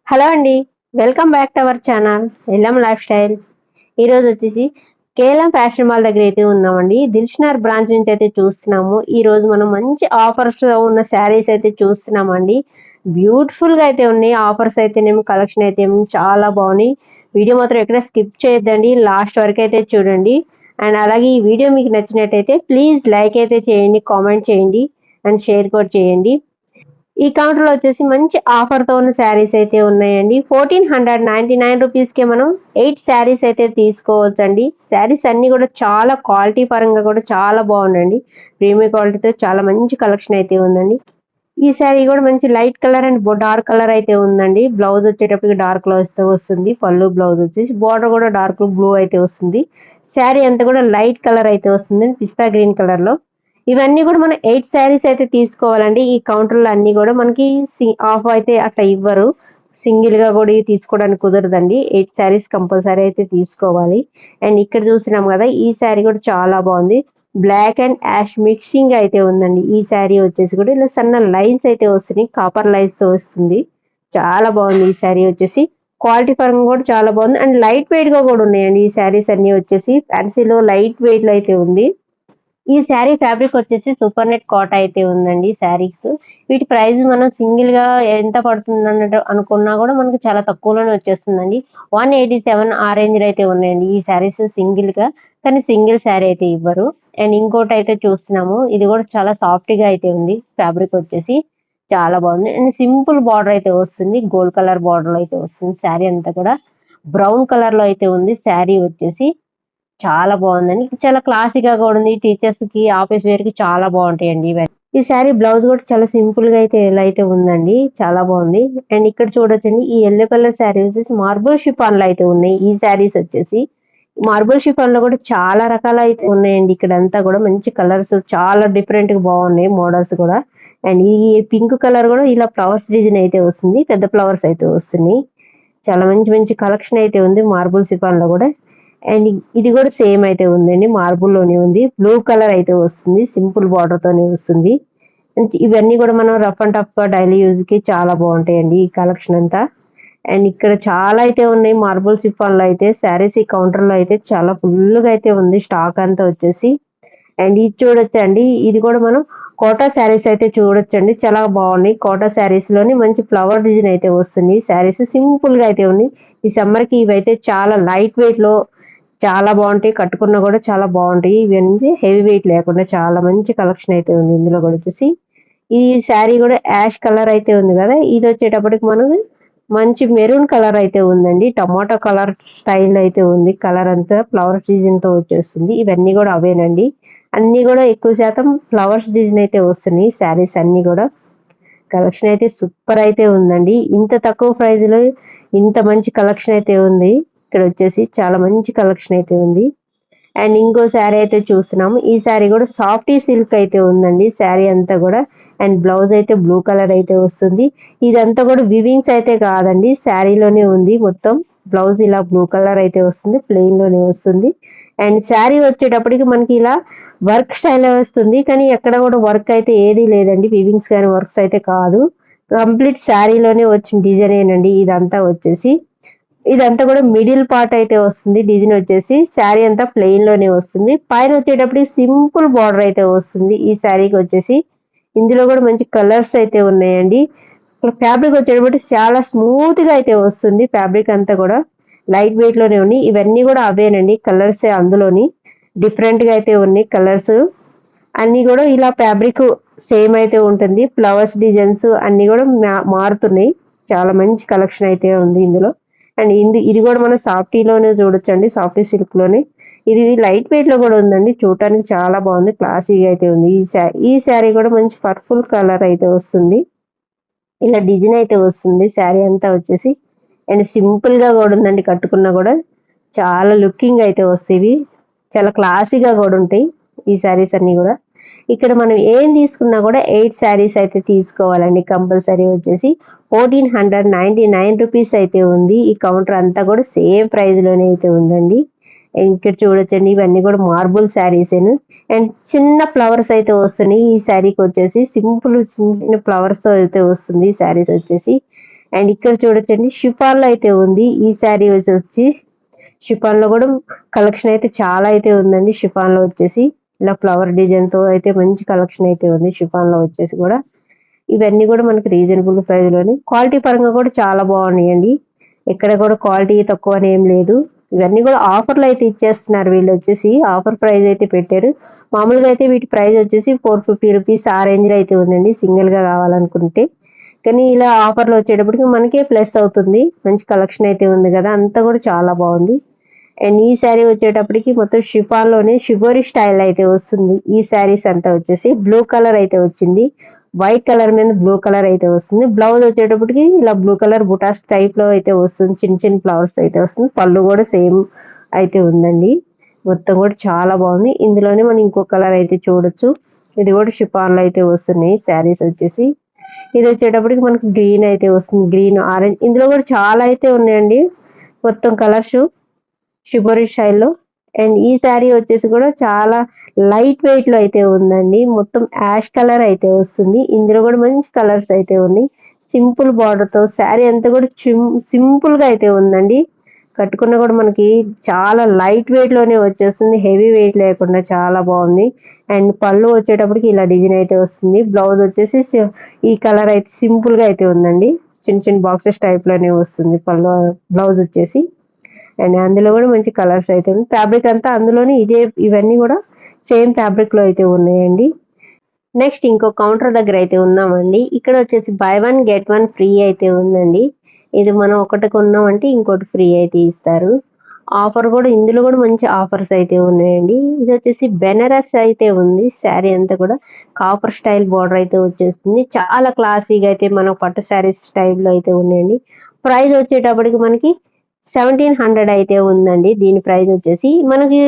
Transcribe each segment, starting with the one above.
Hello అండి. Welcome back to our channel LM life style. ఈరోజు వచ్చేసి కేఎల్ఎం ఫ్యాషన్ మాల్ దగ్గర అయితే ఉన్నామండి. దిల్షుఖ్నగర్ బ్రాంచ్ నుంచి అయితే చూస్తున్నాము. ఈరోజు మనం మంచి ఆఫర్స్ ఉన్న శారీస్ అయితే చూస్తున్నామండి. బ్యూటిఫుల్గా అయితే ఉన్నాయి. ఆఫర్స్ అయితేనేమో కలెక్షన్ అయితే చాలా బాగున్నాయి. వీడియో మాత్రం ఎక్కడ స్కిప్ చేయొద్దండి, లాస్ట్ వరకు అయితే చూడండి. అండ్ అలాగే ఈ వీడియో మీకు నచ్చినట్టయితే ప్లీజ్ లైక్ అయితే చేయండి, కామెంట్ చేయండి అండ్ షేర్ కూడా చేయండి. ఈ కౌంటర్ లో వచ్చేసి మంచి ఆఫర్ తో ఉన్న శారీస్ అయితే ఉన్నాయండి. 1499 రూపీస్ కి మనం 8 శారీస్ అయితే తీసుకోవచ్చు అండి. శారీస్ అన్ని కూడా చాలా క్వాలిటీ పరంగా కూడా చాలా బాగుందండి. ప్రీమియం క్వాలిటీతో చాలా మంచి కలెక్షన్ అయితే ఉందండి. ఈ శారీ కూడా మంచి light colour and dark colour అయితే ఉందండి. బ్లౌజ్ వచ్చేటప్పటికి డార్క్ లో వస్తుంది. పళ్ళు బ్లౌజ్ వచ్చేసి బార్డర్ కూడా డార్క్ బ్లూ అయితే వస్తుంది. శారీ అంతా కూడా లైట్ కలర్ అయితే వస్తుంది, పిస్తా గ్రీన్ కలర్ లో. ఇవన్నీ కూడా మనం 8 శారీస్ అయితే తీసుకోవాలండి. ఈ కౌంటర్లో అన్ని కూడా మనకి ఆఫ్ అయితే అట్లా ఇవ్వరు. సింగిల్ గా కూడా తీసుకోవడానికి కుదరదండి. 8 శారీస్ కంపల్సరీ అయితే తీసుకోవాలి. అండ్ ఇక్కడ చూసినాం కదా, ఈ శారీ కూడా చాలా బాగుంది. బ్లాక్ అండ్ యాష్ మిక్సింగ్ అయితే ఉందండి. ఈ శారీ వచ్చేసి కూడా ఇలా సన్న లైన్స్ అయితే వస్తున్నాయి, కాపర్ లైన్స్ తో వస్తుంది. చాలా బాగుంది ఈ శారీ వచ్చేసి. క్వాలిటీ పరంగా కూడా చాలా బాగుంది అండ్ లైట్ వెయిట్ గా కూడా ఉన్నాయండి ఈ శారీస్ అన్ని వచ్చేసి. ఫ్యాన్సీలో లైట్ వెయిట్ లో అయితే ఉంది. ఈ శారీ ఫ్యాబ్రిక్ వచ్చేసి సూపర్ నెట్ కాట్ అయితే ఉందండి శారీస్. వీటి ప్రైస్ మనం సింగిల్ గా ఎంత పడుతుంది అన్నట్టు అనుకున్నా కూడా మనకు చాలా తక్కువలోనే వచ్చేస్తుందండి. 187 ఆ రేంజ్ అయితే ఉన్నాయండి ఈ శారీస్ సింగిల్ గా. కానీ సింగిల్ శారీ అయితే ఇవ్వరు. అండ్ ఇంకోటి అయితే చూస్తున్నాము, ఇది కూడా చాలా సాఫ్ట్ గా అయితే ఉంది. ఫ్యాబ్రిక్ వచ్చేసి చాలా బాగుంది అండ్ సింపుల్ బార్డర్ అయితే వస్తుంది. గోల్డ్ కలర్ బార్డర్ అయితే వస్తుంది. శారీ అంతా కూడా బ్రౌన్ కలర్ లో అయితే ఉంది శారీ వచ్చేసి. చాలా బాగుందండి. చాలా క్లాసీగా కూడా ఉంది. టీచర్స్ కి, ఆఫీస్ వేర్ కి చాలా బాగుంటాయండి ఇవన్నీ. ఈ శారీ బ్లౌజ్ కూడా చాలా సింపుల్ గా అయితే ఎలా అయితే ఉందండి, చాలా బాగుంది. అండ్ ఇక్కడ చూడొచ్చండి, ఈ ఎల్లో కలర్ శారీ వచ్చేసి మార్బుల్ షిఫాన్ లో అయితే ఉన్నాయి. ఈ శారీస్ వచ్చేసి మార్బుల్ షిఫాన్ లో కూడా చాలా రకాలు అయితే ఉన్నాయండి. ఇక్కడ అంతా కూడా మంచి కలర్స్ చాలా డిఫరెంట్ గా బాగున్నాయి మోడల్స్ కూడా. అండ్ ఈ పింక్ కలర్ కూడా ఇలా ఫ్లవర్స్ డిజైన్ అయితే వస్తుంది, పెద్ద ఫ్లవర్స్ అయితే వస్తున్నాయి. చాలా మంచి మంచి కలెక్షన్ అయితే ఉంది మార్బుల్ షిఫాన్ లో కూడా. అండ్ ఇది కూడా సేమ్ అయితే ఉందండి, మార్బుల్ లోనే ఉంది. బ్లూ కలర్ అయితే వస్తుంది, సింపుల్ బార్డర్ తోనే వస్తుంది. ఇవన్నీ కూడా మనం రఫ్ అండ్ టఫ్ గా డైలీ యూజ్ కి చాలా బాగుంటాయండి ఈ కలెక్షన్ అంతా. అండ్ ఇక్కడ చాలా అయితే ఉన్నాయి మార్బుల్ షిఫాన్ లో అయితే. శారీస్ ఈ కౌంటర్ లో అయితే చాలా ఫుల్ గా అయితే ఉంది స్టాక్ అంతా వచ్చేసి. అండ్ ఇది చూడొచ్చండి, ఇది కూడా మనం కోటా శారీస్ అయితే చూడొచ్చండి, చాలా బాగున్నాయి. కోటా శారీస్ లోని మంచి ఫ్లవర్ డిజైన్ అయితే వస్తుంది. శారీస్ సింపుల్ గా అయితే ఉన్నాయి. ఈ సమ్మర్ కి ఇవైతే చాలా లైట్ వెయిట్ లో చాలా బాగుంటాయి. కట్టుకున్నా కూడా చాలా బాగుంటాయి. ఇవన్నీ హెవీ వెయిట్ లేకుండా చాలా మంచి కలెక్షన్ అయితే ఉంది ఇందులో కూడా వచ్చేసి. ఈ శారీ కూడా యాష్ కలర్ అయితే ఉంది కదా, ఇది వచ్చేటప్పటికి మనం మంచి మెరూన్ కలర్ అయితే ఉందండి. టమాటో కలర్ స్టైల్ అయితే ఉంది. కలర్ అంతా ఫ్లవర్స్ డిజైన్ తో వచ్చేస్తుంది. ఇవన్నీ కూడా అవేనండి. అన్ని కూడా ఎక్కువ శాతం ఫ్లవర్స్ డిజైన్ అయితే వస్తున్నాయి శారీస్ అన్ని కూడా. కలెక్షన్ అయితే సూపర్ అయితే ఉందండి. ఇంత తక్కువ ప్రైస్ లో ఇంత మంచి కలెక్షన్ అయితే ఉంది. ఇక్కడ వచ్చేసి చాలా మంచి కలెక్షన్ అయితే ఉంది. అండ్ ఇంకో శారీ అయితే చూస్తున్నాము. ఈ శారీ కూడా సాఫ్టీ సిల్క్ అయితే ఉందండి శారీ అంతా కూడా. అండ్ బ్లౌజ్ అయితే బ్లూ కలర్ అయితే వస్తుంది. ఇదంతా కూడా వివింగ్స్ అయితే కాదండి, శారీలోనే ఉంది మొత్తం. బ్లౌజ్ ఇలా బ్లూ కలర్ అయితే వస్తుంది, ప్లెయిన్ లోనే వస్తుంది. అండ్ శారీ వచ్చేటప్పటికి మనకి ఇలా వర్క్ స్టైల్ వస్తుంది, కానీ ఎక్కడ కూడా వర్క్ అయితే ఏదీ లేదండి. వివింగ్స్ కానీ వర్క్స్ అయితే కాదు, కంప్లీట్ శారీలోనే వచ్చిన డిజైన్ అండి ఇదంతా వచ్చేసి. ఇదంతా కూడా మిడిల్ పార్ట్ అయితే వస్తుంది. డిజైన్ వచ్చేసి శారీ అంతా ప్లెయిన్ లోనే వస్తుంది. పైన వచ్చేటప్పటికి సింపుల్ బార్డర్ అయితే వస్తుంది ఈ శారీకి వచ్చేసి. ఇందులో కూడా మంచి కలర్స్ అయితే ఉన్నాయండి. ఫ్యాబ్రిక్ వచ్చేటప్పటికి చాలా స్మూత్ గా అయితే వస్తుంది. ఫ్యాబ్రిక్ అంతా కూడా లైట్ వెయిట్ లోనే ఉన్నాయి. ఇవన్నీ కూడా అవేనండి కలర్స్, అందులోని డిఫరెంట్ గా అయితే ఉన్నాయి కలర్స్ అన్ని కూడా. ఇలా ఫ్యాబ్రిక్ సేమ్ అయితే ఉంటుంది. ఫ్లవర్స్ డిజైన్స్ అన్ని కూడా మారుతున్నాయి. చాలా మంచి కలెక్షన్ అయితే ఉంది ఇందులో. అండ్ ఇది కూడా మనం సాఫ్టీలోనే చూడొచ్చండి, సాఫ్టీ సిల్క్ లోనే. ఇది లైట్ వెయిట్ లో కూడా ఉందండి, చూడటానికి చాలా బాగుంది, క్లాసీగా అయితే ఉంది. ఈ శారీ కూడా మంచి పర్పుల్ కలర్ అయితే వస్తుంది. ఇలా డిజైన్ అయితే వస్తుంది శారీ అంతా వచ్చేసి. అండ్ సింపుల్ గా కూడా ఉందండి, కట్టుకున్నా కూడా చాలా లుకింగ్ అయితే వస్తాయి. చాలా క్లాసీగా కూడా ఉంటాయి ఈ శారీస్ అన్ని కూడా. ఇక్కడ మనం ఏం తీసుకున్నా కూడా 8 శారీస్ అయితే తీసుకోవాలండి కంపల్సరీ వచ్చేసి. 1499 రూపీస్ అయితే ఉంది. ఈ కౌంటర్ అంతా కూడా సేమ్ ప్రైస్ లోనే అయితే ఉందండి. ఇక్కడ చూడొచ్చండి, ఇవన్నీ కూడా మార్బుల్ శారీస్. అండ్ చిన్న ఫ్లవర్స్ అయితే వస్తున్నాయి ఈ శారీకి వచ్చేసి. సింపుల్ చిన్న చిన్న ఫ్లవర్స్ తో అయితే వస్తుంది ఈ శారీస్ వచ్చేసి. అండ్ ఇక్కడ చూడొచ్చండి షిఫాన్ లో అయితే ఉంది. ఈ శారీ వచ్చి షిఫాన్ లో కూడా కలెక్షన్ అయితే చాలా అయితే ఉందండి. షిఫాన్ లో వచ్చేసి ఇలా ఫ్లవర్ డిజైన్ తో అయితే మంచి కలెక్షన్ అయితే ఉంది. షిఫాన్ లో వచ్చేసి కూడా ఇవన్నీ కూడా మనకి రీజనబుల్ ప్రైస్ లోని క్వాలిటీ పరంగా కూడా చాలా బాగున్నాయండి. ఇక్కడ కూడా క్వాలిటీ తక్కువ అని ఏం లేదు. ఇవన్నీ కూడా ఆఫర్లు అయితే ఇచ్చేస్తున్నారు. వీళ్ళు వచ్చేసి ఆఫర్ ప్రైస్ అయితే పెట్టారు. మామూలుగా అయితే వీటి ప్రైస్ వచ్చేసి 450 రూపీస్ ఆ రేంజ్ లో అయితే ఉందండి సింగిల్ గా కావాలనుకుంటే. కానీ ఇలా ఆఫర్లు వచ్చేటప్పటికి మనకే ప్లస్ అవుతుంది. మంచి కలెక్షన్ అయితే ఉంది కదా, అంతా కూడా చాలా బాగుంది. అండ్ ఈ శారీ వచ్చేటప్పటికి మొత్తం షిఫాన్ లోనే షిబోరి స్టైల్ అయితే వస్తుంది. ఈ శారీస్ అంతా వచ్చేసి బ్లూ కలర్ అయితే వచ్చింది. వైట్ కలర్ మీద బ్లూ కలర్ అయితే వస్తుంది. బ్లౌజ్ వచ్చేటప్పటికి ఇలా బ్లూ కలర్ బుటాస్ టైప్ లో అయితే వస్తుంది. చిన్న చిన్న ఫ్లవర్స్ అయితే వస్తుంది. పళ్ళు కూడా సేమ్ అయితే ఉందండి. మొత్తం కూడా చాలా బాగుంది. ఇందులోనే మనం ఇంకో కలర్ అయితే చూడొచ్చు. ఇది కూడా షిఫాన్ లో అయితే వస్తున్నాయి శారీస్ వచ్చేసి. ఇది వచ్చేటప్పటికి మనకు గ్రీన్ అయితే వస్తుంది. గ్రీన్, ఆరెంజ్, ఇందులో కూడా చాలా అయితే ఉన్నాయండి. మొత్తం కలర్స్ షిబోరి స్టైల్లో. అండ్ ఈ శారీ వచ్చేసి కూడా చాలా లైట్ వెయిట్ లో అయితే ఉందండి. మొత్తం యాష్ కలర్ అయితే వస్తుంది. ఇందులో కూడా మంచి కలర్స్ అయితే ఉన్నాయి. సింపుల్ బార్డర్ తో శారీ అంతా కూడా సింపుల్ గా అయితే ఉందండి. కట్టుకున్న కూడా మనకి చాలా లైట్ వెయిట్ లోనే వచ్చేస్తుంది. హెవీ వెయిట్ లేకుండా చాలా బాగుంది. అండ్ పళ్ళు వచ్చేటప్పటికి ఇలా డిజైన్ అయితే వస్తుంది. బ్లౌజ్ వచ్చేసి ఈ కలర్ అయితే సింపుల్ గా అయితే ఉందండి. చిన్న చిన్న బాక్సెస్ టైప్ లోనే వస్తుంది పళ్ళు. బ్లౌజ్ వచ్చేసి అండ్ అందులో కూడా మంచి కలర్స్ అయితే ఉంది. ఫ్యాబ్రిక్ అంతా అందులోనే ఇవన్నీ కూడా సేమ్ ఫ్యాబ్రిక్ లో అయితే ఉన్నాయండి. నెక్స్ట్ ఇంకో కౌంటర్ దగ్గర అయితే ఉన్నామండి. ఇక్కడ వచ్చేసి by one get one free అయితే ఉందండి. ఇది మనం ఒకటి కొన్నామంటే ఇంకోటి ఫ్రీ అయితే ఇస్తారు. ఆఫర్ కూడా ఇందులో కూడా మంచి ఆఫర్స్ అయితే ఉన్నాయండి. ఇది వచ్చేసి బెనారస్ అయితే ఉంది. శారీ అంతా కూడా కాపర్ స్టైల్ బార్డర్ అయితే వచ్చేస్తుంది. చాలా క్లాసీగా అయితే మనం పట్టు శారీస్ స్టైల్లో అయితే ఉన్నాయండి. ప్రైస్ వచ్చేటప్పటికి మనకి 1700 అయితే ఉందండి. దీని ప్రైస్ వచ్చేసి మనకి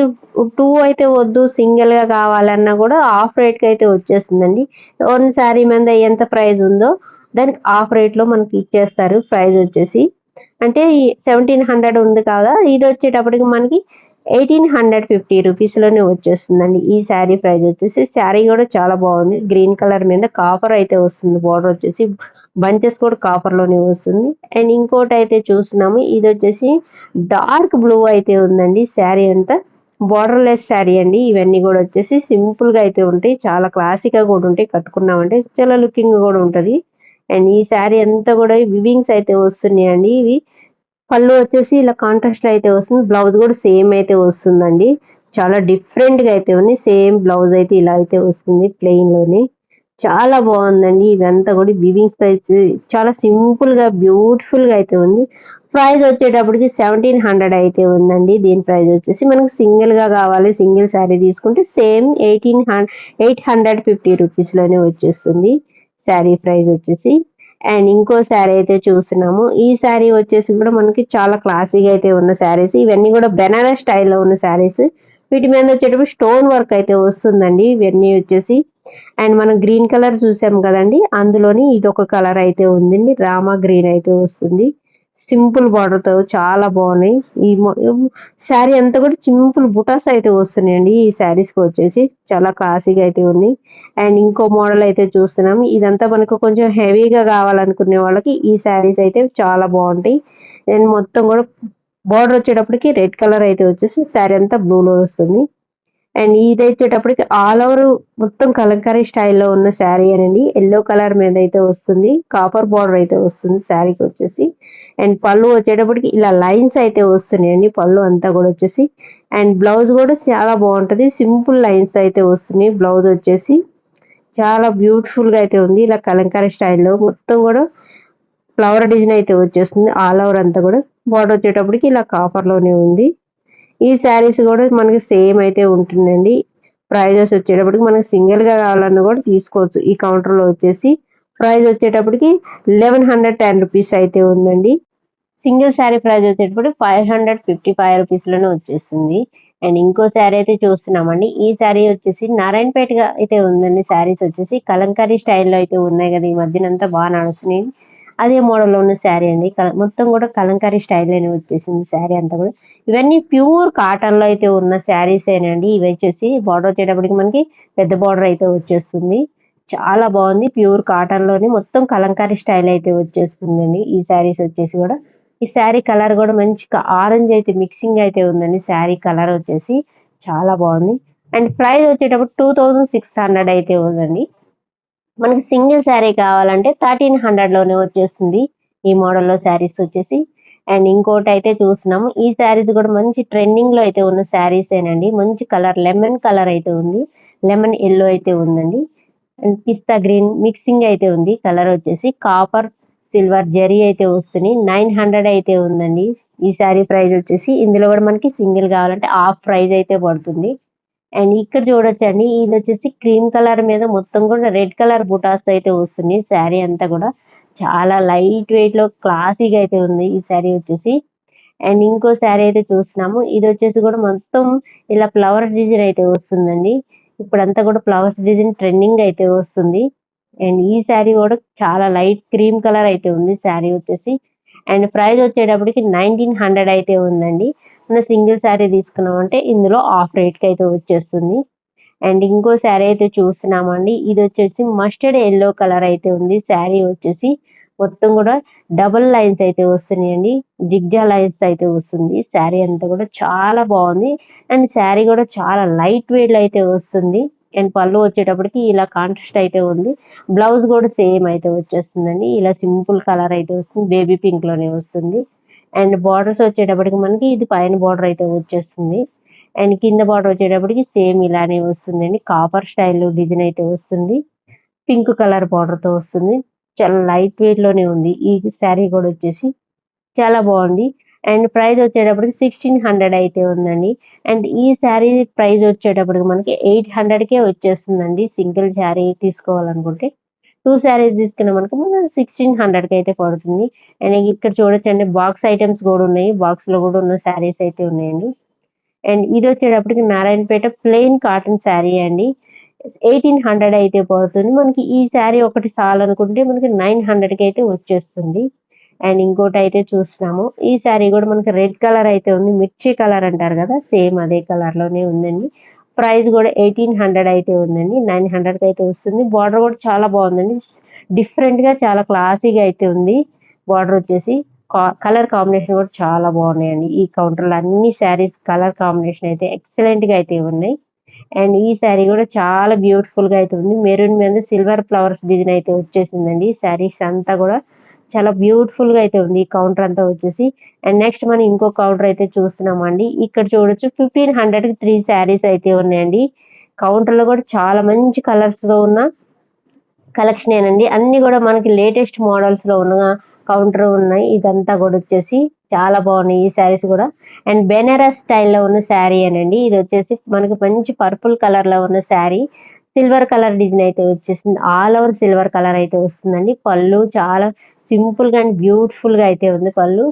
2 అయితే వద్దు, సింగిల్ గా కావాలన్నా కూడా ఆఫ్ రేట్ కి అయితే వచ్చేస్తుందండి. వన్ శారీ మీద ఎంత ప్రైస్ ఉందో దానికి ఆఫ్ రేట్ లో మనకి ఇచ్చేస్తారు. ప్రైస్ వచ్చేసి అంటే 1700 ఉంది కదా, ఇది వచ్చేటప్పటికి మనకి 1850 రూపీస్ లోనే వచ్చేస్తుందండి. ఈ శారీ ప్రైస్ వచ్చేసి. శారీ కూడా చాలా బాగుంది. గ్రీన్ కలర్ మీద కాపర్ అయితే వస్తుంది. బార్డర్ వచ్చేసి బంచెస్ కూడా కాపర్ లోనే వస్తుంది. అండ్ ఇంకోటి అయితే చూస్తున్నాము. ఇది వచ్చేసి డార్క్ బ్లూ అయితే ఉందండి. శారీ అంతా బార్డర్ లెస్ శారీ అండి. ఇవన్నీ కూడా వచ్చేసి సింపుల్ గా అయితే ఉంటాయి. చాలా క్లాసిక్ గా కూడా ఉంటాయి. కట్టుకున్నామంటే చాలా లుకింగ్ కూడా ఉంటది. అండ్ ఈ శారీ అంతా కూడా వివింగ్స్ అయితే వస్తున్నాయండి. ఇవి పళ్ళు వచ్చేసి ఇలా కాంట్రాస్ట్ లో అయితే వస్తుంది. బ్లౌజ్ కూడా సేమ్ అయితే వస్తుందండి. చాలా డిఫరెంట్ గా అయితే ఉంది. సేమ్ బ్లౌజ్ అయితే ఇలా అయితే వస్తుంది ప్లెయిన్ లోని. చాలా బాగుందండి. ఇదంతా కూడా వివింగ్స్ అయితే చాలా సింపుల్ గా బ్యూటిఫుల్ గా అయితే ఉంది. ప్రైస్ వచ్చేటప్పటికి 1700 అయితే ఉందండి. దీని ప్రైస్ వచ్చేసి మనకు సింగిల్ గా కావాలి, సింగిల్ శారీ తీసుకుంటే సేమ్ 850 రూపీస్ లోనే వచ్చేస్తుంది శారీ ప్రైస్ వచ్చేసి. అండ్ ఇంకో శారీ అయితే చూస్తున్నాము. ఈ శారీ వచ్చేసి కూడా మనకి చాలా క్లాసీగా అయితే ఉన్న శారీస్. ఇవన్నీ కూడా బెనారస్ స్టైల్లో ఉన్న శారీస్. వీటి మీద వచ్చేటప్పుడు స్టోన్ వర్క్ అయితే వస్తుందండి. ఇవన్నీ వచ్చేసి అండ్ మనం గ్రీన్ కలర్ చూసాం కదండి, అందులోని ఇదొక కలర్ అయితే ఉందండి. రామా గ్రీన్ అయితే వస్తుంది. సింపుల్ బార్డర్ తో చాలా బాగున్నాయి. ఈ శారీ అంతా కూడా సింపుల్ బుటాస్ అయితే వస్తున్నాయండి. ఈ శారీస్ కి వచ్చేసి చాలా క్లాసీగా అయితే ఉంది. అండ్ ఇంకో మోడల్ అయితే చూస్తున్నాం. ఇదంతా మనకు కొంచెం హెవీగా కావాలనుకునే వాళ్ళకి ఈ శారీస్ అయితే చాలా బాగుంటాయి. అండ్ మొత్తం కూడా బార్డర్ వచ్చేటప్పటికి రెడ్ కలర్ అయితే వచ్చేసి శారీ అంతా బ్లూలో వస్తుంది. అండ్ ఇది వచ్చేటప్పటికి ఆల్ ఓవర్ మొత్తం కలంకారీ స్టైల్లో ఉన్న శారీ అనండి. ఎల్లో కలర్ మీద అయితే వస్తుంది. కాపర్ బార్డర్ అయితే వస్తుంది శారీకి వచ్చేసి. అండ్ పళ్ళు వచ్చేటప్పటికి ఇలా లైన్స్ అయితే వస్తున్నాయండి. పళ్ళు అంతా కూడా వచ్చేసి అండ్ బ్లౌజ్ కూడా చాలా బాగుంటది. సింపుల్ లైన్స్ అయితే వస్తున్నాయి. బ్లౌజ్ వచ్చేసి చాలా బ్యూటిఫుల్ గా అయితే ఉంది. ఇలా కలంకారీ స్టైల్లో మొత్తం కూడా ఫ్లవర్ డిజైన్ అయితే వచ్చేస్తుంది. ఆల్ ఓవర్ అంతా కూడా బార్డర్ వచ్చేటప్పటికి ఇలా కాపర్ లోనే ఉంది. ఈ శారీస్ కూడా మనకి సేమ్ అయితే ఉంటుందండి. ప్రైజెస్ వచ్చేటప్పటికి మనకి సింగిల్ గా కావాలన్నా కూడా తీసుకోవచ్చు. ఈ కౌంటర్ లో వచ్చేసి ప్రైస్ వచ్చేటప్పటికి 1110 రూపీస్ అయితే ఉందండి. సింగిల్ శారీ ప్రైస్ వచ్చేటప్పుడు 555 రూపీస్ లోనే వచ్చేస్తుంది. అండ్ ఇంకో శారీ అయితే చూస్తున్నామండి. ఈ శారీ వచ్చేసి నారాయణపేటగా అయితే ఉందండి. శారీస్ వచ్చేసి కలంకారీ స్టైల్లో అయితే ఉన్నాయి కదా, ఈ మధ్యనంతా బాగా నడుస్తున్నాయి. అదే మోడల్లో ఉన్న శారీ అండి. మొత్తం కూడా కలంకారీ స్టైల్లోనే వచ్చేసింది శారీ అంతా కూడా. ఇవన్నీ ప్యూర్ కాటన్ లో అయితే ఉన్న శారీస్ ఏనండి. ఇవి వచ్చేసి బార్డర్ వచ్చేటప్పటికి మనకి పెద్ద బార్డర్ అయితే వచ్చేస్తుంది. చాలా బాగుంది. ప్యూర్ కాటన్ లోని మొత్తం కలంకారీ స్టైల్ అయితే వచ్చేస్తుందండి ఈ శారీస్ వచ్చేసి కూడా. ఈ శారీ కలర్ కూడా మంచి ఆరెంజ్ అయితే మిక్సింగ్ అయితే ఉందండి. శారీ కలర్ వచ్చేసి చాలా బాగుంది. అండ్ ప్రైస్ వచ్చేటప్పుడు 2600 అయితే ఉందండి. మనకి సింగిల్ శారీ కావాలంటే 1300 లోనే వచ్చేస్తుంది ఈ మోడల్లో శారీస్ వచ్చేసి. అండ్ ఇంకోటి అయితే చూస్తున్నాము, ఈ శారీస్ కూడా మంచి ట్రెండింగ్ లో అయితే ఉన్న శారీస్ ఏనండి. మంచి కలర్ లెమన్ కలర్ అయితే ఉంది, లెమన్ ఎల్లో అయితే ఉందండి. అండ్ పిస్తా గ్రీన్ మిక్సింగ్ అయితే ఉంది. కలర్ వచ్చేసి కాపర్ సిల్వర్ జరీ అయితే వస్తుంది. 900 అయితే ఉందండి ఈ శారీ ప్రైస్ వచ్చేసి. ఇందులో కూడా మనకి సింగిల్ కావాలంటే హాఫ్ ప్రైస్ అయితే పడుతుంది. అండ్ ఇక్కడ చూడొచ్చండి, ఇది వచ్చేసి క్రీమ్ కలర్ మీద మొత్తం కూడా రెడ్ కలర్ బుటాస్ అయితే వస్తుంది. శారీ అంతా కూడా చాలా లైట్ వెయిట్ లో క్లాసీగా అయితే ఉంది ఈ శారీ వచ్చేసి. అండ్ ఇంకో శారీ అయితే చూస్తున్నాము, ఇది వచ్చేసి కూడా మొత్తం ఇలా ఫ్లవర్ డిజైన్ అయితే వస్తుందండి. ఇప్పుడంతా కూడా ఫ్లవర్స్ డిజైన్ ట్రెండింగ్ అయితే వస్తుంది. అండ్ ఈ శారీ కూడా చాలా లైట్ క్రీమ్ కలర్ అయితే ఉంది శారీ వచ్చేసి. అండ్ ప్రైస్ వచ్చేటప్పటికి 1900 అయితే ఉందండి. మనం సింగిల్ శారీ తీసుకున్నామంటే ఇందులో హాఫ్ రేట్ కి అయితే వచ్చేస్తుంది. అండ్ ఇంకో శారీ అయితే చూస్తున్నామండి, ఇది వచ్చేసి మస్టర్డ్ ఎల్లో కలర్ అయితే ఉంది. శారీ వచ్చేసి మొత్తం కూడా డబుల్ లైన్స్ అయితే వస్తున్నాయండి, జిగ్జా లైన్స్ అయితే వస్తుంది. శారీ అంతా కూడా చాలా బాగుంది. అండ్ శారీ కూడా చాలా లైట్ వెయిట్ లో అయితే వస్తుంది. అండ్ పళ్ళు వచ్చేటప్పటికి ఇలా కాంట్రాస్ట్ అయితే ఉంది. బ్లౌజ్ కూడా సేమ్ అయితే వచ్చేస్తుందండి. ఇలా సింపుల్ కలర్ అయితే వస్తుంది, బేబీ పింక్ లోనే వస్తుంది. అండ్ బార్డర్స్ వచ్చేటప్పటికి మనకి ఇది పైన బార్డర్ అయితే వచ్చేస్తుంది. అండ్ కింద బార్డర్ వచ్చేటప్పటికి సేమ్ ఇలానే వస్తుందండి. కాపర్ స్టైల్ డిజైన్ అయితే వస్తుంది. పింక్ కలర్ బార్డర్ తో వస్తుంది. చాలా లైట్ వెయిట్ లోనే ఉంది ఈ శారీ కూడా వచ్చేసి. చాలా బాగుంది. అండ్ ప్రైస్ వచ్చేటప్పటికి 1600 అయితే ఉందండి. అండ్ ఈ శారీ ప్రైస్ వచ్చేటప్పటికి మనకి 800కే వచ్చేస్తుందండి సింగిల్ శారీ తీసుకోవాలనుకుంటే. టూ శారీస్ తీసుకున్నాం అనుకో మనం 1600కి అయితే పడుతుంది. అండ్ ఇక్కడ చూడొచ్చండి, బాక్స్ ఐటమ్స్ కూడా ఉన్నాయి. బాక్స్ లో కూడా ఉన్న శారీస్ అయితే ఉన్నాయండి. అండ్ ఇది వచ్చేటప్పటికి నారాయణపేట ప్లెయిన్ కాటన్ శారీ అండి. 1800 అయితే పడుతుంది. మనకి ఈ శారీ ఒకటి చాలనుకుంటే మనకి 900కి అయితే వచ్చేస్తుంది. అండ్ ఇంకోటి అయితే చూస్తున్నాము, ఈ శారీ కూడా మనకి రెడ్ కలర్ అయితే ఉంది. మిర్చి కలర్ అంటారు కదా, సేమ్ అదే కలర్ లోనే ఉందండి. ప్రైస్ కూడా 1800 అయితే ఉందండి. 900కి అయితే వస్తుంది. బార్డర్ కూడా చాలా బాగుందండి. డిఫరెంట్ గా చాలా క్లాసీగా అయితే ఉంది బార్డర్ వచ్చేసి. కలర్ కాంబినేషన్ కూడా చాలా బాగున్నాయండి. ఈ కౌంటర్ లో అన్ని శారీస్ కలర్ కాంబినేషన్ అయితే ఎక్సలెంట్ గా అయితే ఉన్నాయి. అండ్ ఈ శారీ కూడా చాలా బ్యూటిఫుల్ గా అయితే ఉంది. మెరూన్ మీద సిల్వర్ ఫ్లవర్స్ డిజైన్ అయితే వచ్చేసిందండి. శారీస్ అంతా కూడా చాలా బ్యూటిఫుల్ గా అయితే ఉంది ఈ కౌంటర్ అంతా వచ్చేసి. అండ్ నెక్స్ట్ మనం ఇంకో కౌంటర్ అయితే చూస్తున్నామండి. ఇక్కడ చూడొచ్చు 1500కి 3 శారీస్ అయితే ఉన్నాయండి. కౌంటర్ లో కూడా చాలా మంచి కలర్స్ లో ఉన్న కలెక్షన్ ఏనండి. అన్ని కూడా మనకి లేటెస్ట్ మోడల్స్ లో ఉన్న కౌంటర్ ఉన్నాయి. ఇదంతా కూడా వచ్చేసి చాలా బాగున్నాయి ఈ శారీస్ కూడా. అండ్ బెనారస్ స్టైల్లో ఉన్న శారీ అనండి. ఇది వచ్చేసి మనకి మంచి పర్పుల్ కలర్ లో ఉన్న శారీ. సిల్వర్ కలర్ డిజైన్ అయితే వచ్చేసింది. ఆల్ ఓవర్ సిల్వర్ కలర్ అయితే వస్తుందండి. పళ్ళు చాలా సింపుల్ గా అండ్ బ్యూటిఫుల్ గా అయితే ఉంది పళ్ళు.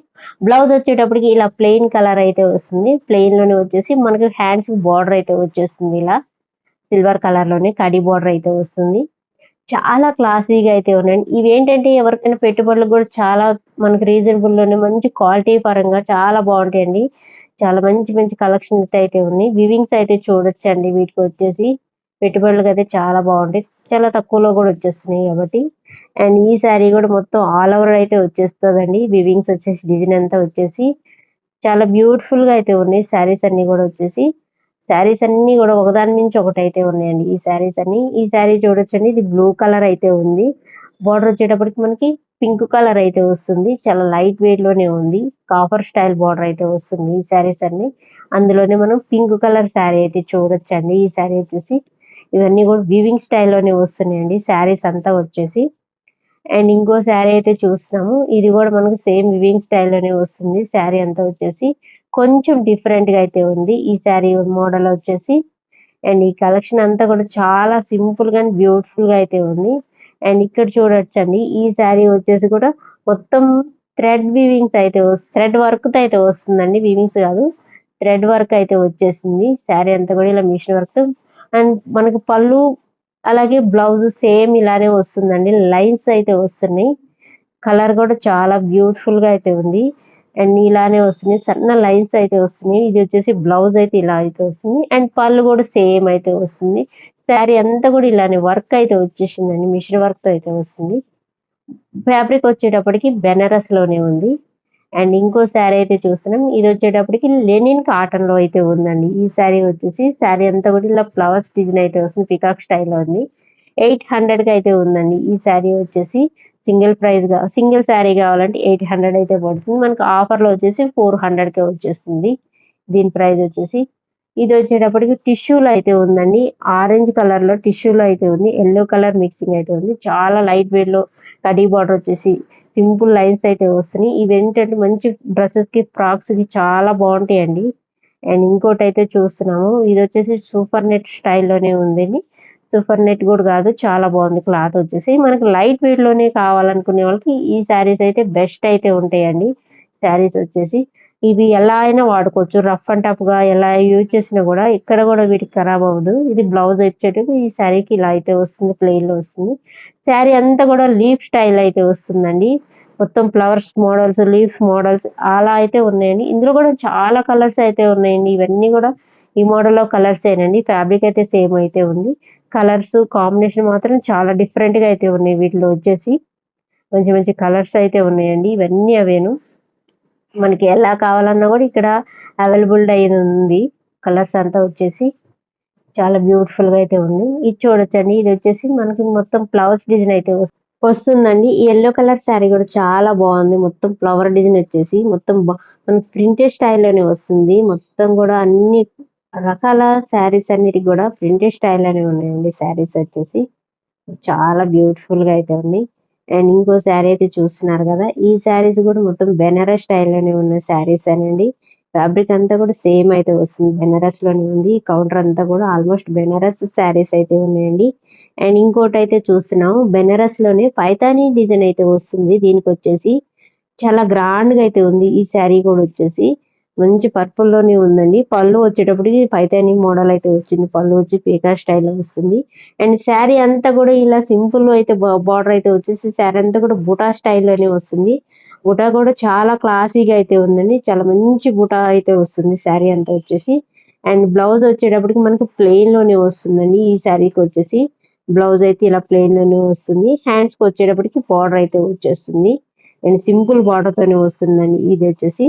బ్లౌజ్ వచ్చేటప్పటికి ఇలా ప్లెయిన్ కలర్ అయితే వస్తుంది. ప్లెయిన్ లోనే వచ్చేసి మనకి హ్యాండ్స్ బార్డర్ అయితే వచ్చేస్తుంది. ఇలా సిల్వర్ కలర్ లోనే కడి బార్డర్ అయితే వస్తుంది. చాలా క్లాసీగా అయితే ఉన్నాయండి. ఇవేంటంటే ఎవరికైనా పెట్టుబడులకు కూడా చాలా మనకి రీజనబుల్ లోనే మంచి క్వాలిటీ పరంగా చాలా బాగుంటాయండి. చాలా మంచి మంచి కలెక్షన్స్ అయితే ఉన్నాయి. వివింగ్స్ అయితే చూడొచ్చండి వీటికి వచ్చేసి. పెట్టుబడులకు అయితే చాలా బాగుంటాయి. చాలా తక్కువలో కూడా వచ్చేస్తున్నాయి కాబట్టి. అండ్ ఈ శారీ కూడా మొత్తం ఆల్ ఓవర్ అయితే వచ్చేస్తుందండి. వివింగ్స్ వచ్చేసి డిజైన్ అంతా వచ్చేసి చాలా బ్యూటిఫుల్ గా అయితే ఉన్నాయి శారీస్ అన్ని కూడా వచ్చేసి. శారీస్ అన్ని కూడా ఒకదాని మించి ఒకటైతే ఉన్నాయండి ఈ శారీస్ అన్ని. ఈ శారీ చూడొచ్చండి, ఇది బ్లూ కలర్ అయితే ఉంది. బార్డర్ వచ్చేటప్పటికి మనకి పింక్ కలర్ అయితే వస్తుంది. చాలా లైట్ వెయిట్ లోనే ఉంది. కాపర్ స్టైల్ బార్డర్ అయితే వస్తుంది ఈ శారీస్ అన్ని. అందులోనే మనం పింక్ కలర్ శారీ అయితే చూడొచ్చండి. ఈ శారీ వచ్చేసి ఇవన్నీ కూడా వీవింగ్ స్టైల్లోనే వస్తున్నాయండి శారీస్ అంతా వచ్చేసి. అండ్ ఇంకో శారీ అయితే చూస్తున్నాము, ఇది కూడా మనకు సేమ్ వివింగ్ స్టైల్లోనే వస్తుంది. శారీ అంతా వచ్చేసి కొంచెం డిఫరెంట్ గా అయితే ఉంది ఈ శారీ మోడల్ వచ్చేసి. అండ్ ఈ కలెక్షన్ అంతా కూడా చాలా సింపుల్ గా బ్యూటిఫుల్ గా అయితే ఉంది. అండ్ ఇక్కడ చూడొచ్చండి, ఈ శారీ వచ్చేసి కూడా మొత్తం థ్రెడ్ వీవింగ్స్ అయితే థ్రెడ్ వర్క్ తో అయితే వస్తుందండి, వీవింగ్స్ కాదు. థ్రెడ్ వర్క్ అయితే వచ్చేసింది. శారీ అంతా కూడా ఇలా మిషన్ వర్క్. అండ్ మనకు పళ్ళు అలాగే బ్లౌజ్ సేమ్ ఇలానే వస్తుందండి. లైన్స్ అయితే వస్తున్నాయి. కలర్ కూడా చాలా బ్యూటిఫుల్ గా అయితే ఉంది. అండ్ ఇలానే వస్తుంది, సన్న లైన్స్ అయితే వస్తున్నాయి. ఇది వచ్చేసి బ్లౌజ్ అయితే ఇలా అయితే వస్తుంది అండ్ పళ్ళు కూడా సేమ్ అయితే వస్తుంది. శారీ అంతా కూడా ఇలానే వర్క్ అయితే వచ్చేసిందండి, మిషన్ వర్క్ తో అయితే వస్తుంది. ఫ్యాబ్రిక్ వచ్చేటప్పటికి బెనారస్ లోనే ఉంది. అండ్ ఇంకో శారీ అయితే చూస్తున్నాం, ఇది వచ్చేటప్పటికి లెనిన్ కాటన్ లో అయితే ఉందండి. ఈ శారీ వచ్చేసి శారీ అంతా కూడా ఇలా ఫ్లవర్స్ డిజైన్ అయితే వస్తుంది, పికాక్ స్టైల్లో ఉంది. 800 కి అయితే ఉందండి ఈ శారీ వచ్చేసి. సింగిల్ శారీ కావాలంటే 800 అయితే పడుతుంది. మనకు ఆఫర్ లో వచ్చేసి 400 కే వచ్చేస్తుంది దీని ప్రైస్ వచ్చేసి. ఇది వచ్చేటప్పటికి టిష్యూలో అయితే ఉందండి, ఆరెంజ్ కలర్ లో టిష్యూలో అయితే ఉంది, ఎల్లో కలర్ మిక్సింగ్ అయితే ఉంది. చాలా లైట్ వెయిట్ లో కడీ బార్డర్ వచ్చేసి సింపుల్ లైన్స్ అయితే వస్తున్నాయి. ఇవి ఏంటంటే మంచి డ్రెస్సెస్ కి, ఫ్రాక్స్ కి చాలా బాగుంటాయండి. అండ్ ఇంకోటి అయితే చూస్తున్నాము, ఇది వచ్చేసి సూపర్ నెట్ స్టైల్లోనే ఉందండి. సూపర్ నెట్ కూడా కాదు, చాలా బాగుంది క్లాత్ వచ్చేసి. మనకి లైట్ వెయిట్ లోనే కావాలనుకునే వాళ్ళకి ఈ శారీస్ అయితే బెస్ట్ అయితే ఉంటాయండి. శారీస్ వచ్చేసి ఇవి ఎలా అయినా వాడుకోవచ్చు, రఫ్ అండ్ టఫ్ గా ఎలా యూజ్ చేసినా కూడా ఎక్కడ కూడా వీటికి ఖరాబ్ అవ్వదు. ఇది బ్లౌజ్ వచ్చేటప్పుడు ఈ శారీకి ఇలా అయితే వస్తుంది, ప్లెయిన్ లో వస్తుంది. శారీ అంతా కూడా లీఫ్ స్టైల్ అయితే వస్తుందండి. మొత్తం ఫ్లవర్స్ మోడల్స్, లీవ్స్ మోడల్స్ అలా అయితే ఉన్నాయండి. ఇందులో కూడా చాలా కలర్స్ అయితే ఉన్నాయండి. ఇవన్నీ కూడా ఈ మోడల్ లో కలర్స్ ఏనండి. ఫ్యాబ్రిక్ అయితే సేమ్ అయితే ఉంది. కలర్స్ కాంబినేషన్ మాత్రం చాలా డిఫరెంట్ గా అయితే ఉన్నాయి. వీటిలో వచ్చేసి మంచి మంచి కలర్స్ అయితే ఉన్నాయండి. ఇవన్నీ అవేను మనకి ఎలా కావాలన్నా కూడా ఇక్కడ అవైలబుల్ అయ్యేది ఉంది. కలర్స్ అంతా వచ్చేసి చాలా బ్యూటిఫుల్ గా అయితే ఉంది. ఇది చూడొచ్చండి, ఇది వచ్చేసి మనకి మొత్తం ఫ్లవర్స్ డిజైన్ అయితే వస్తుందండి. ఈ యెల్లో కలర్ శారీ కూడా చాలా బాగుంది. మొత్తం ఫ్లవర్ డిజైన్ వచ్చేసి మొత్తం మనకి ప్రింటెడ్ స్టైల్లోనే వస్తుంది. మొత్తం కూడా అన్ని రకాల శారీస్ అన్నిటికి కూడా ప్రింటెడ్ స్టైల్లోనే ఉన్నాయండి శారీస్ వచ్చేసి. చాలా బ్యూటిఫుల్ గా అయితే ఉంది. అండ్ ఇంకో శారీ అయితే చూస్తున్నారు కదా, ఈ శారీస్ కూడా మొత్తం బెనారస్ స్టైల్లోనే ఉన్న శారీస్ అనండి. ఫ్యాబ్రిక్ అంతా కూడా సేమ్ అయితే వస్తుంది, బెనారస్ లోనే ఉంది. కౌంటర్ అంతా కూడా ఆల్మోస్ట్ బెనారస్ శారీస్ అయితే ఉన్నాయండి. అండ్ ఇంకోటి అయితే చూస్తున్నాము, బెనారస్ లోనే పైతానీ డిజైన్ అయితే వస్తుంది. దీనికి వచ్చేసి చాలా గ్రాండ్ గా అయితే ఉంది. ఈ శారీ కూడా వచ్చేసి మంచి పర్పుల్ లోనే ఉందండి. పళ్ళు వచ్చేటప్పటికి పైతానీ మోడల్ అయితే వచ్చింది. పళ్ళు వచ్చి పీకా స్టైల్ వస్తుంది. అండ్ శారీ అంతా కూడా ఇలా సింపుల్ అయితే బార్డర్ అయితే వచ్చేసి శారీ అంతా కూడా బుటా స్టైల్లోనే వస్తుంది. బుటా కూడా చాలా క్లాసీగా అయితే ఉందండి. చాలా మంచి బుటా అయితే వస్తుంది శారీ అంతా వచ్చేసి. అండ్ బ్లౌజ్ వచ్చేటప్పటికి మనకు ప్లెయిన్ లోనే వస్తుందండి. ఈ శారీకి వచ్చేసి బ్లౌజ్ అయితే ఇలా ప్లెయిన్ లోనే వస్తుంది. హ్యాండ్స్ కి వచ్చేటప్పటికి బార్డర్ అయితే వచ్చేస్తుంది. అండ్ సింపుల్ బార్డర్ తోనే వస్తుందండి. ఇది వచ్చేసి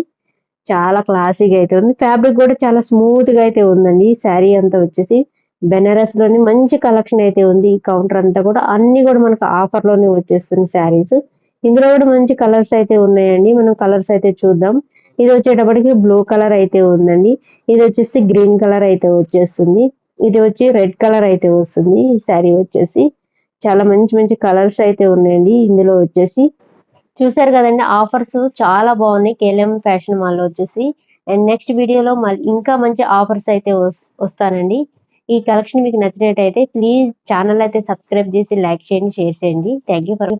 చాలా క్లాసీగా అయితే ఉంది. ఫ్యాబ్రిక్ కూడా చాలా స్మూత్ గా అయితే ఉందండి. ఈ శారీ అంతా వచ్చేసి బెనారస్ లోని మంచి కలెక్షన్ అయితే ఉంది. ఈ కౌంటర్ అంతా కూడా అన్ని కూడా మనకు ఆఫర్ లోనే వచ్చేస్తుంది శారీస్. ఇందులో కూడా మంచి కలర్స్ అయితే ఉన్నాయండి. మనం కలర్స్ అయితే చూద్దాం. ఇది వచ్చేటప్పటికి బ్లూ కలర్ అయితే ఉందండి. ఇది వచ్చేసి గ్రీన్ కలర్ అయితే వచ్చేస్తుంది. ఇది వచ్చి రెడ్ కలర్ అయితే వస్తుంది. ఈ శారీ వచ్చేసి చాలా మంచి మంచి కలర్స్ అయితే ఉన్నాయండి ఇందులో వచ్చేసి. చూసారు కదండి, ఆఫర్స్ చాలా బాగున్నాయి కేఎల్ఎం ఫ్యాషన్ మాల్ లో వచ్చేసి. అండ్ నెక్స్ట్ వీడియోలో ఇంకా మంచి ఆఫర్స్ అయితే వస్తానండి. ఈ కలెక్షన్ మీకు నచ్చినట్టయితే ప్లీజ్ ఛానల్ అయితే సబ్స్క్రైబ్ చేసి లైక్ చేయండి, షేర్ చేయండి. Thank you for